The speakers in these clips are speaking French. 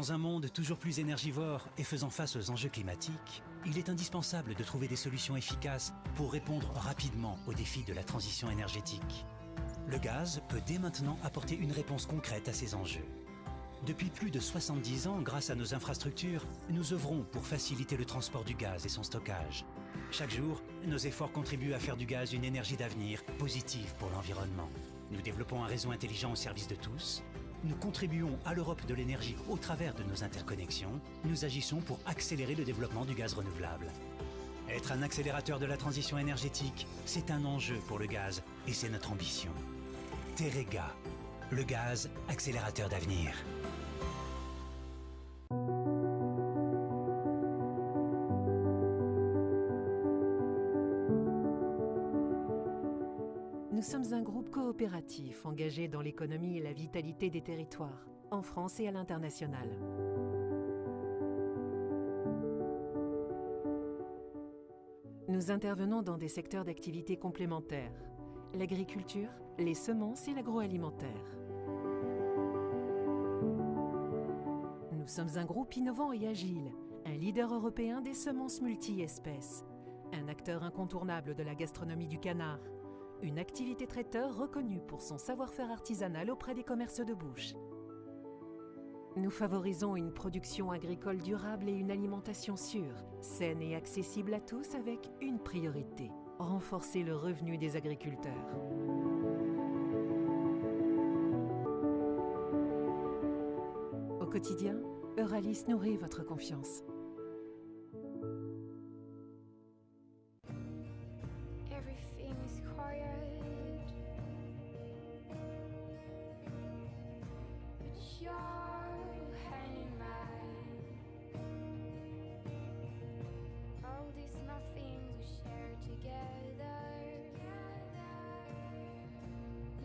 Dans un monde toujours plus énergivore et faisant face aux enjeux climatiques, il est indispensable de trouver des solutions efficaces pour répondre rapidement aux défis de la transition énergétique. Le gaz peut dès maintenant apporter une réponse concrète à ces enjeux. Depuis plus de 70 ans, grâce à nos infrastructures, nous œuvrons pour faciliter le transport du gaz et son stockage. Chaque jour, nos efforts contribuent à faire du gaz une énergie d'avenir positive pour l'environnement. Nous développons un réseau intelligent au service de tous. Nous contribuons à l'Europe de l'énergie au travers de nos interconnexions. Nous agissons pour accélérer le développement du gaz renouvelable. Être un accélérateur de la transition énergétique, c'est un enjeu pour le gaz et c'est notre ambition. Teréga, le gaz accélérateur d'avenir. Nous sommes un groupe coopératif engagé dans l'économie et la vitalité des territoires, en France et à l'international. Nous intervenons dans des secteurs d'activité complémentaires, l'agriculture, les semences et l'agroalimentaire. Nous sommes un groupe innovant et agile, un leader européen des semences multi-espèces, un acteur incontournable de la gastronomie du canard, une activité traiteur reconnue pour son savoir-faire artisanal auprès des commerces de bouche. Nous favorisons une production agricole durable et une alimentation sûre, saine et accessible à tous avec une priorité, renforcer le revenu des agriculteurs. Au quotidien, Euralis nourrit votre confiance. Everything is quiet, but you're hanging mine. All these nothings we share together.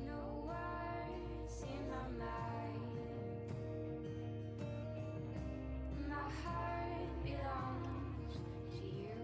No words in my mind. My heart belongs to you.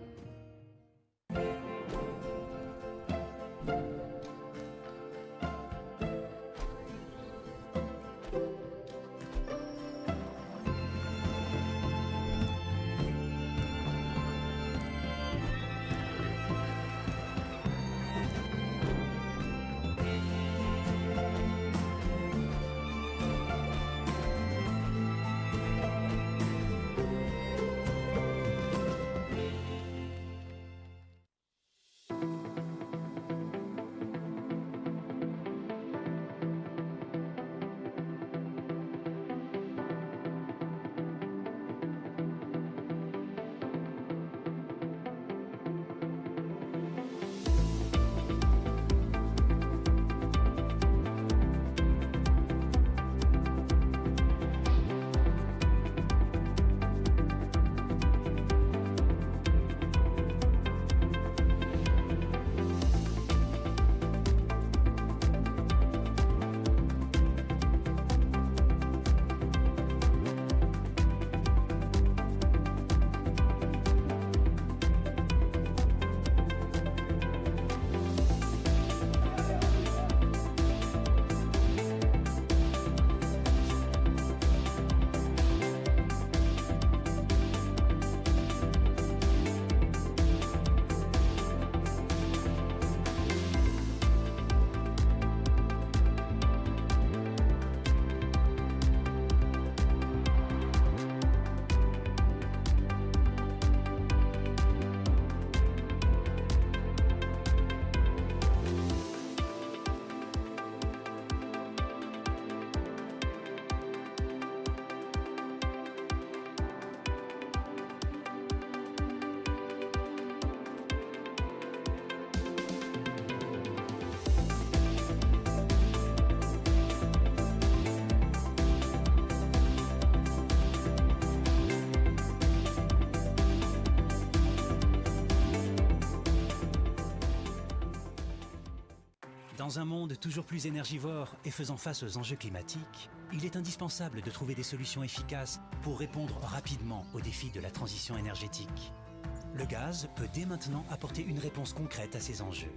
Dans un monde toujours plus énergivore et faisant face aux enjeux climatiques, il est indispensable de trouver des solutions efficaces pour répondre rapidement aux défis de la transition énergétique. Le gaz peut dès maintenant apporter une réponse concrète à ces enjeux.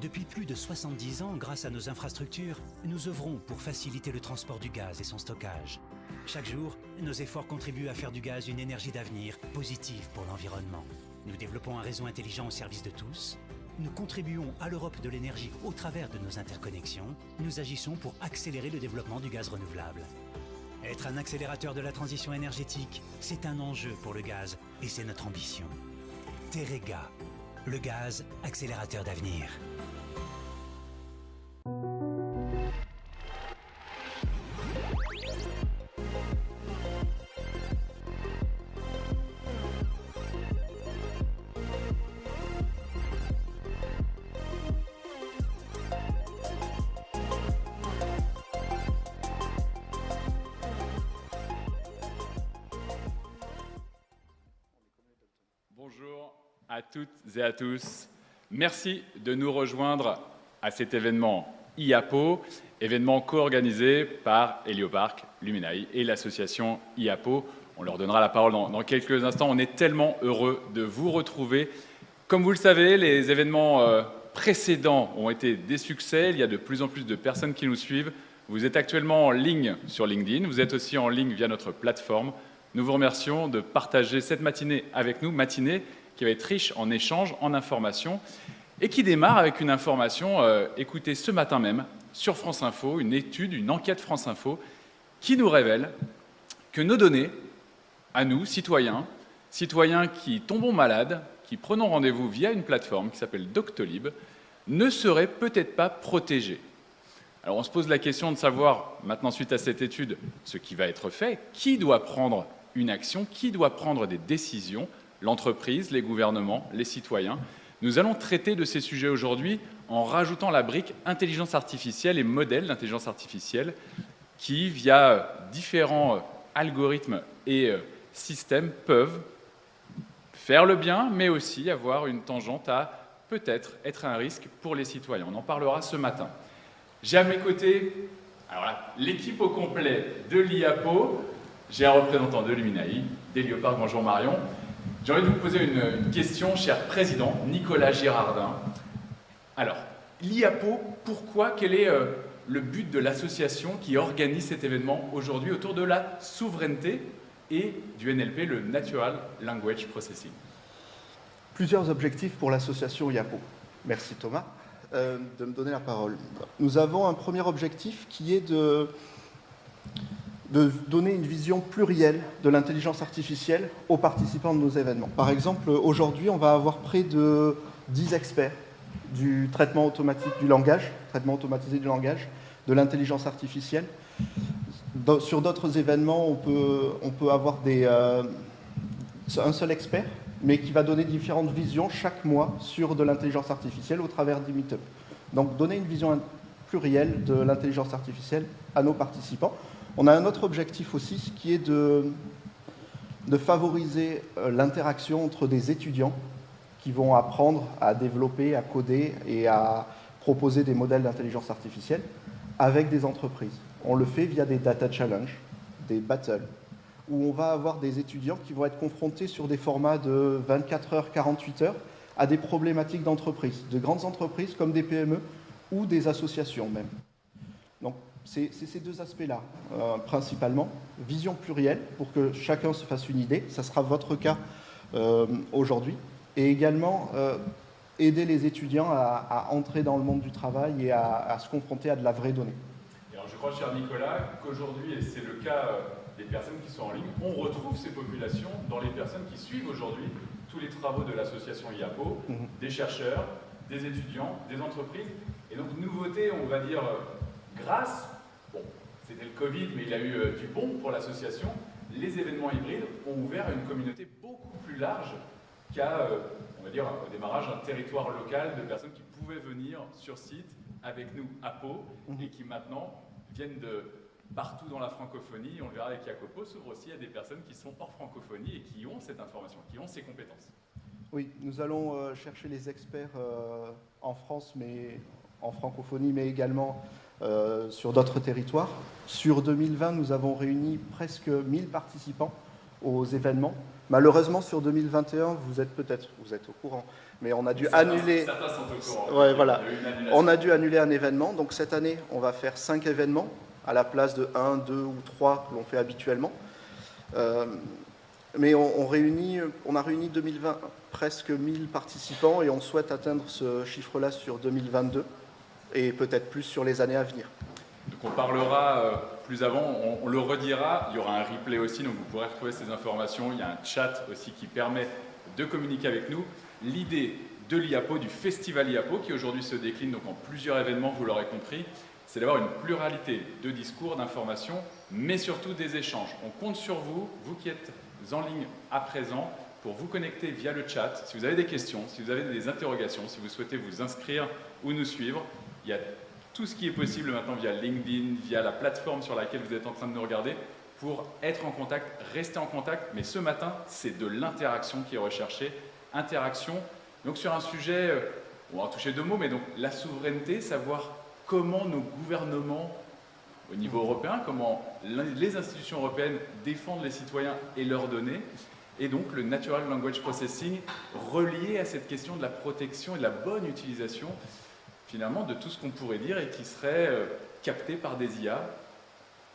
Depuis plus de 70 ans, grâce à nos infrastructures, nous œuvrons pour faciliter le transport du gaz et son stockage. Chaque jour, nos efforts contribuent à faire du gaz une énergie d'avenir, positive pour l'environnement. Nous développons un réseau intelligent au service de tous. Nous contribuons à l'Europe de l'énergie au travers de nos interconnexions. Nous agissons pour accélérer le développement du gaz renouvelable. Être un accélérateur de la transition énergétique, c'est un enjeu pour le gaz et c'est notre ambition. Teréga, le gaz accélérateur d'avenir. Bonjour à toutes et à tous. Merci de nous rejoindre à cet événement IAPO, événement co-organisé par Heliopark, Luminae et l'association IAPO. On leur donnera la parole dans quelques instants. On est tellement heureux de vous retrouver. Comme vous le savez, les événements précédents ont été des succès. Il y a de plus en plus de personnes qui nous suivent. Vous êtes actuellement en ligne sur LinkedIn. Vous êtes aussi en ligne via notre plateforme. Nous vous remercions de partager cette matinée avec nous, matinée qui va être riche en échanges, en informations, et qui démarre avec une information écoutée ce matin même sur France Info, une étude, une enquête France Info, qui nous révèle que nos données, à nous, citoyens qui tombons malades, qui prenons rendez-vous via une plateforme qui s'appelle Doctolib, ne seraient peut-être pas protégées. Alors on se pose la question de savoir, maintenant suite à cette étude, ce qui va être fait, qui doit prendre une action, qui doit prendre des décisions, l'entreprise, les gouvernements, les citoyens. Nous allons traiter de ces sujets aujourd'hui en rajoutant la brique intelligence artificielle et modèles d'intelligence artificielle qui, via différents algorithmes et systèmes, peuvent faire le bien, mais aussi avoir une tangente à peut-être être un risque pour les citoyens. On en parlera ce matin. J'ai à mes côtés l'équipe au complet de l'IAPO. J'ai un représentant de Luminae, d'Heliopark. Bonjour Marion. J'ai envie de vous poser une question, cher président Nicolas Girardin. Alors, l'IAPO, pourquoi? Quel est le but de l'association qui organise cet événement aujourd'hui autour de la souveraineté et du NLP, le Natural Language Processing? Plusieurs objectifs pour l'association IAPO. Merci Thomas de me donner la parole. Nous avons un premier objectif qui est de donner une vision plurielle de l'intelligence artificielle aux participants de nos événements. Par exemple, aujourd'hui, on va avoir près de 10 experts du traitement automatique du langage, traitement automatisé du langage, de l'intelligence artificielle. Sur d'autres événements, on peut avoir un seul expert, mais qui va donner différentes visions chaque mois sur de l'intelligence artificielle au travers des meet-up. Donc, donner une vision plurielle de l'intelligence artificielle à nos participants. On a un autre objectif aussi, qui est de favoriser l'interaction entre des étudiants qui vont apprendre à développer, à coder et à proposer des modèles d'intelligence artificielle avec des entreprises. On le fait via des data challenges, des battles, où on va avoir des étudiants qui vont être confrontés sur des formats de 24 heures, 48 heures à des problématiques d'entreprise, de grandes entreprises comme des PME ou des associations même. Donc, c'est ces deux aspects-là, principalement. Vision plurielle, pour que chacun se fasse une idée. Ça sera votre cas aujourd'hui. Et également, aider les étudiants à entrer dans le monde du travail et à se confronter à de la vraie donnée. Et alors, je crois, cher Nicolas, qu'aujourd'hui, et c'est le cas des personnes qui sont en ligne, on retrouve ces populations dans les personnes qui suivent aujourd'hui tous les travaux de l'association IAPO, des chercheurs, des étudiants, des entreprises. Et donc, nouveauté, on va dire, grâce, c'était le Covid, mais il a eu du bon pour l'association, les événements hybrides ont ouvert à une communauté beaucoup plus large qu'à, on va dire, au démarrage, un territoire local de personnes qui pouvaient venir sur site avec nous à Pau et qui maintenant viennent de partout dans la francophonie. On le verra avec Jacopo, s'ouvre aussi à des personnes qui sont hors francophonie et qui ont cette information, qui ont ces compétences. Oui, nous allons chercher les experts en France, mais en francophonie, mais également sur d'autres territoires. Sur 2020, nous avons réuni presque 1000 participants aux événements. Malheureusement, sur 2021, vous êtes au courant, mais on a dû annuler. Certains sont au courant. Ouais, voilà. On a dû annuler un événement. Donc cette année, on va faire 5 événements à la place de 1, 2 ou 3 que l'on fait habituellement. Mais on a réuni 2020 presque 1000 participants et on souhaite atteindre ce chiffre-là sur 2022 et peut-être plus sur les années à venir. Donc on parlera plus avant, on le redira, il y aura un replay aussi, donc vous pourrez retrouver ces informations. Il y a un chat aussi qui permet de communiquer avec nous. L'idée de l'IAPO, du festival IAPO, qui aujourd'hui se décline donc en plusieurs événements, vous l'aurez compris, c'est d'avoir une pluralité de discours, d'informations, mais surtout des échanges. On compte sur vous, vous qui êtes en ligne à présent, pour vous connecter via le chat. Si vous avez des questions, si vous avez des interrogations, si vous souhaitez vous inscrire ou nous suivre, il y a tout ce qui est possible maintenant via LinkedIn, via la plateforme sur laquelle vous êtes en train de nous regarder, pour être en contact, rester en contact. Mais ce matin, c'est de l'interaction qui est recherchée. Interaction, donc sur un sujet, on va toucher 2 mots, mais donc la souveraineté, savoir comment nos gouvernements, au niveau européen, comment les institutions européennes défendent les citoyens et leurs données, et donc le Natural Language Processing relié à cette question de la protection et de la bonne utilisation, finalement, de tout ce qu'on pourrait dire et qui serait capté par des IA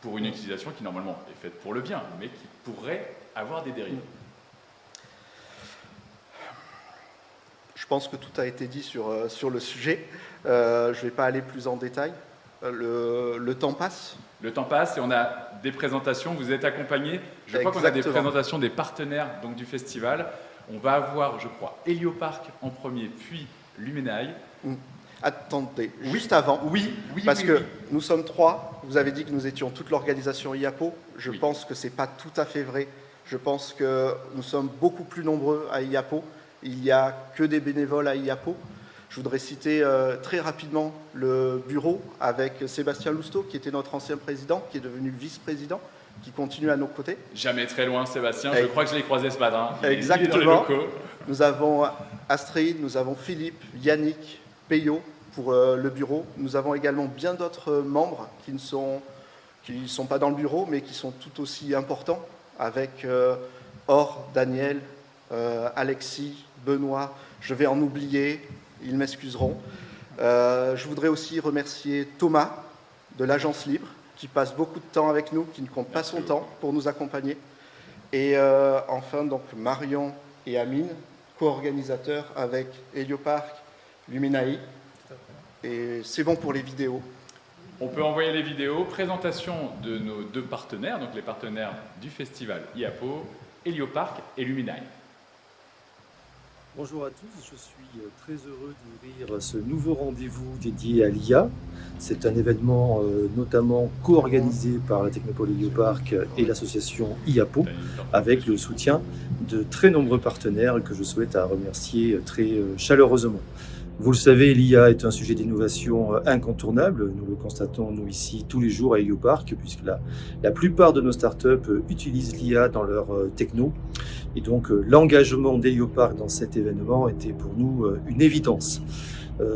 pour une utilisation qui, normalement, est faite pour le bien, mais qui pourrait avoir des dérives. Je pense que tout a été dit sur le sujet. Je ne vais pas aller plus en détail. Le temps passe. Le temps passe et on a des présentations. Vous êtes accompagnés. Je crois qu'on a des présentations des partenaires donc, du festival. On va avoir, je crois, Heliopark en premier, puis Lumenaï. Attendez, juste avant, parce que nous sommes 3, vous avez dit que nous étions toute l'organisation IAPO, je pense que ce n'est pas tout à fait vrai, je pense que nous sommes beaucoup plus nombreux à IAPO, il n'y a que des bénévoles à IAPO. Je voudrais citer très rapidement le bureau avec Sébastien Lousteau, qui était notre ancien président, qui est devenu vice-président, qui continue à nos côtés. Jamais très loin, Sébastien, je crois que je l'ai croisé ce matin. Exactement. Nous avons Astrid, nous avons Philippe, Yannick, Payot pour le bureau. Nous avons également bien d'autres membres qui ne sont pas dans le bureau, mais qui sont tout aussi importants, avec Or, Daniel, Alexis, Benoît, je vais en oublier, ils m'excuseront. Je voudrais aussi remercier Thomas de l'Agence Libre, qui passe beaucoup de temps avec nous, qui ne compte pas son temps pour nous accompagner. Et enfin, donc, Marion et Amine, co-organisateurs avec Heliopark, Lumenaï. Et c'est bon pour les vidéos. On peut envoyer les vidéos. Présentation de nos 2 partenaires, donc les partenaires du festival IAPO, Heliopark et Lumenaï. Bonjour à tous, je suis très heureux d'ouvrir ce nouveau rendez-vous dédié à l'IA. C'est un événement notamment co-organisé par la Technopole Heliopark et l'association IAPO, avec le soutien de très nombreux partenaires que je souhaite remercier très chaleureusement. Vous le savez, l'IA est un sujet d'innovation incontournable. Nous le constatons, nous, ici, tous les jours à Heliopark, puisque la plupart de nos startups utilisent l'IA dans leur techno. Et donc, l'engagement d'Heliopark dans cet événement était pour nous une évidence.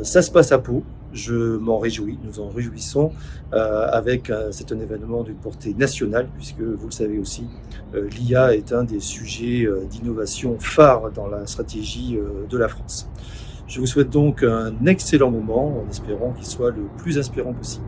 Ça se passe à Pau. Je m'en réjouis, nous en réjouissons c'est un événement d'une portée nationale, puisque vous le savez aussi, l'IA est un des sujets d'innovation phares dans la stratégie de la France. Je vous souhaite donc un excellent moment, en espérant qu'il soit le plus inspirant possible.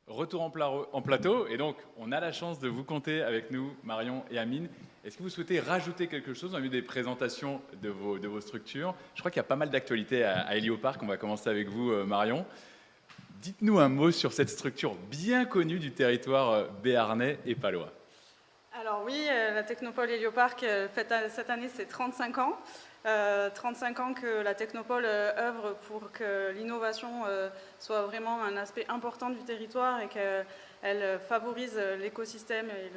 Retour en plateau, et donc on a la chance de vous compter avec nous, Marion et Amine. Est-ce que vous souhaitez rajouter quelque chose? On a vu des présentations de vos structures. Je crois qu'il y a pas mal d'actualités à Hélioparc. On va commencer avec vous, Marion. Dites-nous un mot sur cette structure bien connue du territoire béarnais et palois. Alors oui, la Technopole Hélioparc fête cette année ses 35 ans. 35 ans que la Technopole œuvre pour que l'innovation soit vraiment un aspect important du territoire et qu'elle favorise l'écosystème et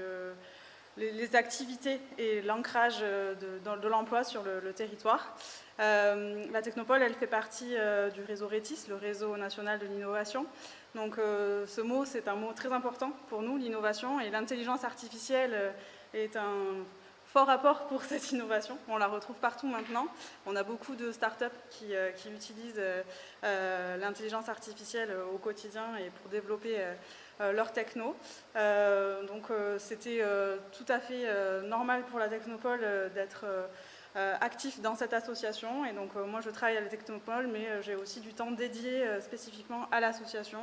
les activités et l'ancrage de l'emploi sur le territoire. La Technopole, elle fait partie du réseau RETIS, le réseau national de l'innovation. Donc ce mot, c'est un mot très important pour nous, l'innovation, et l'intelligence artificielle est un fort apport pour cette innovation. On la retrouve partout maintenant. On a beaucoup de startups qui utilisent l'intelligence artificielle au quotidien et pour développer leur techno. Donc c'était tout à fait normal pour la Technopole d'être actif dans cette association. Et donc moi je travaille à la Technopole, mais j'ai aussi du temps dédié spécifiquement à l'association.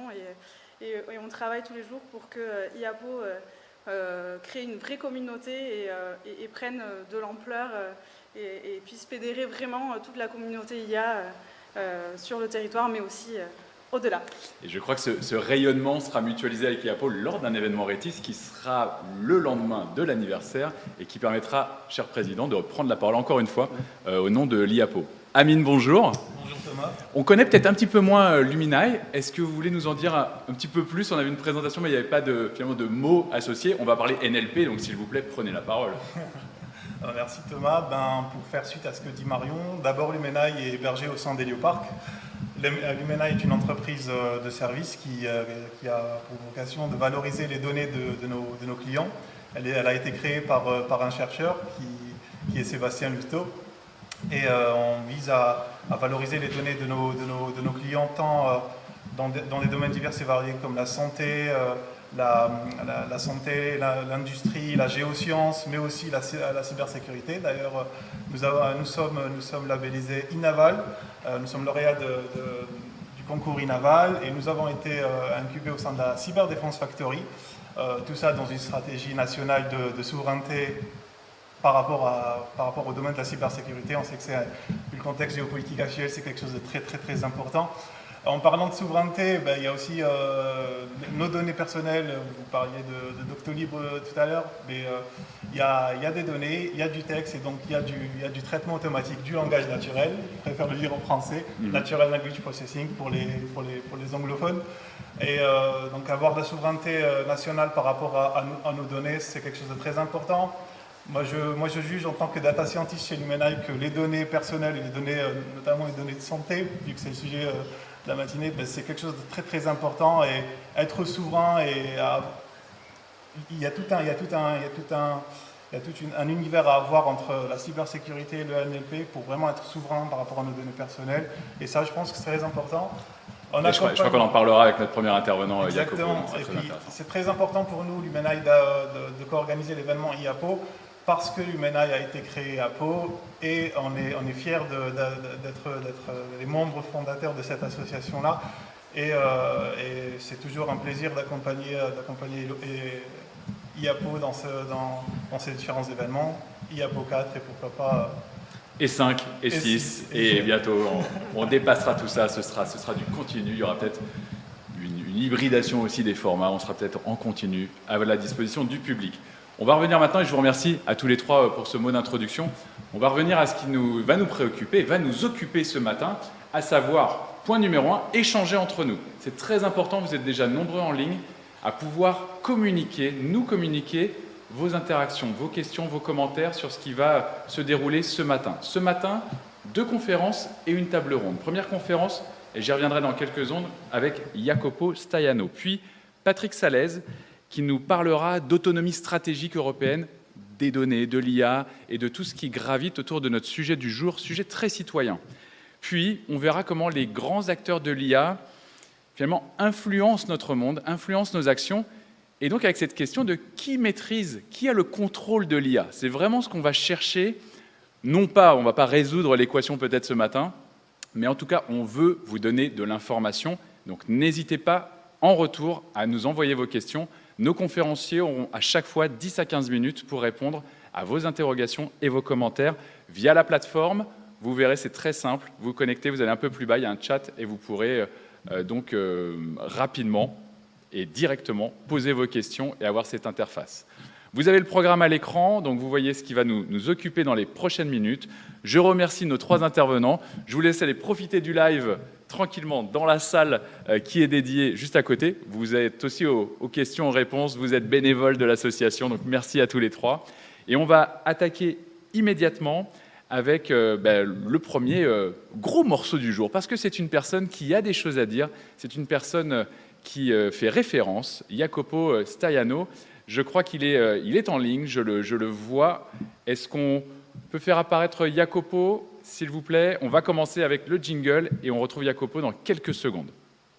Et on travaille tous les jours pour que IAPO crée une vraie communauté et prenne de l'ampleur et puisse fédérer vraiment toute la communauté IA sur le territoire, mais aussi au-delà. Et je crois que ce rayonnement sera mutualisé avec IAPO lors d'un événement RETIS qui sera le lendemain de l'anniversaire et qui permettra, cher Président, de reprendre la parole encore une fois au nom de l'IAPO. Amine, bonjour. Bonjour Thomas. On connaît peut-être un petit peu moins Luminae. Est-ce que vous voulez nous en dire un petit peu plus? On avait une présentation, mais il n'y avait pas finalement de mots associés. On va parler NLP, donc s'il vous plaît, prenez la parole. Merci Thomas. Pour faire suite à ce que dit Marion, d'abord Luminae est hébergé au sein d'Hélioparc. Luminae est une entreprise de service qui a pour vocation de valoriser les données de nos clients. Elle a été créée par un chercheur qui est Sébastien Lusteau. Et on vise à valoriser les données de nos clients tant dans des domaines divers et variés comme la santé, l'industrie, la géoscience, mais aussi la cybersécurité. D'ailleurs, nous sommes labellisés Inaval, nous sommes lauréats du concours Inaval et nous avons été incubés au sein de la Cyberdéfense Factory. Tout ça dans une stratégie nationale de souveraineté par rapport au domaine de la cybersécurité. On sait que vu le contexte géopolitique actuel, c'est quelque chose de très très très important. En parlant de souveraineté, il y a aussi nos données personnelles. Vous parliez de Doctolib tout à l'heure, mais il y a des données, il y a du texte et donc il y a du traitement automatique du langage naturel. Je préfère le dire en français, Natural Language Processing pour les anglophones. Et donc avoir de la souveraineté nationale par rapport à nos données, c'est quelque chose de très important. Moi, je juge en tant que data scientist chez Luminae que les données personnelles et les données, notamment les données de santé, vu que c'est le sujet de la matinée, c'est quelque chose de très très important. Et être souverain, il y a tout un univers à avoir entre la cybersécurité et le NLP pour vraiment être souverain par rapport à nos données personnelles. Et ça, je pense que c'est très important. Je crois qu'on en parlera avec notre premier intervenant, exactement. Jacopo. Et puis, c'est très important pour nous, Luminae, de co-organiser l'événement IAPO, parce que Luminae a été créé à Pau et on est fiers d'être les membres fondateurs de cette association-là. Et c'est toujours un plaisir d'accompagner IAPO dans ces différents événements, IAPO 4 et pourquoi pas... Et 5, et 6, et bientôt on dépassera tout ça, ce sera du continu, il y aura peut-être une hybridation aussi des formats, on sera peut-être en continu à la disposition du public. On va revenir maintenant, et je vous remercie à tous les trois pour ce mot d'introduction, on va revenir à ce qui va nous préoccuper, va nous occuper ce matin, à savoir, point numéro 1, échanger entre nous. C'est très important, vous êtes déjà nombreux en ligne, à pouvoir nous communiquer vos interactions, vos questions, vos commentaires sur ce qui va se dérouler ce matin. Ce matin, 2 conférences et une table ronde. Première conférence, et j'y reviendrai dans quelques secondes, avec Jacopo Staiano. Puis Patrick Salez, qui nous parlera d'autonomie stratégique européenne, des données, de l'IA et de tout ce qui gravite autour de notre sujet du jour, sujet très citoyen. Puis, on verra comment les grands acteurs de l'IA, finalement, influencent notre monde, influencent nos actions. Et donc, avec cette question de qui maîtrise, qui a le contrôle de l'IA, c'est vraiment ce qu'on va chercher. Non pas, on ne va pas résoudre l'équation peut-être ce matin, mais en tout cas, on veut vous donner de l'information. Donc, n'hésitez pas, en retour à nous envoyer vos questions. Nos conférenciers auront à chaque fois 10 à 15 minutes pour répondre à vos interrogations et vos commentaires via la plateforme. Vous verrez, c'est très simple. Vous vous connectez, vous allez un peu plus bas, il y a un chat et vous pourrez rapidement et directement poser vos questions et avoir cette interface. Vous avez le programme à l'écran, donc vous voyez ce qui va nous occuper dans les prochaines minutes. Je remercie nos 3 intervenants. Je vous laisse aller profiter du live tranquillement dans la salle qui est dédiée juste à côté. Vous êtes aussi aux questions-réponses, vous êtes bénévoles de l'association, donc merci à tous les 3. Et on va attaquer immédiatement avec le premier gros morceau du jour, parce que c'est une personne qui a des choses à dire, c'est une personne qui fait référence, Jacopo Staiano. Je crois qu'il est en ligne, je le vois. Est-ce qu'on peut faire apparaître Jacopo, s'il vous plaît? On va commencer avec le jingle et on retrouve Jacopo dans quelques secondes.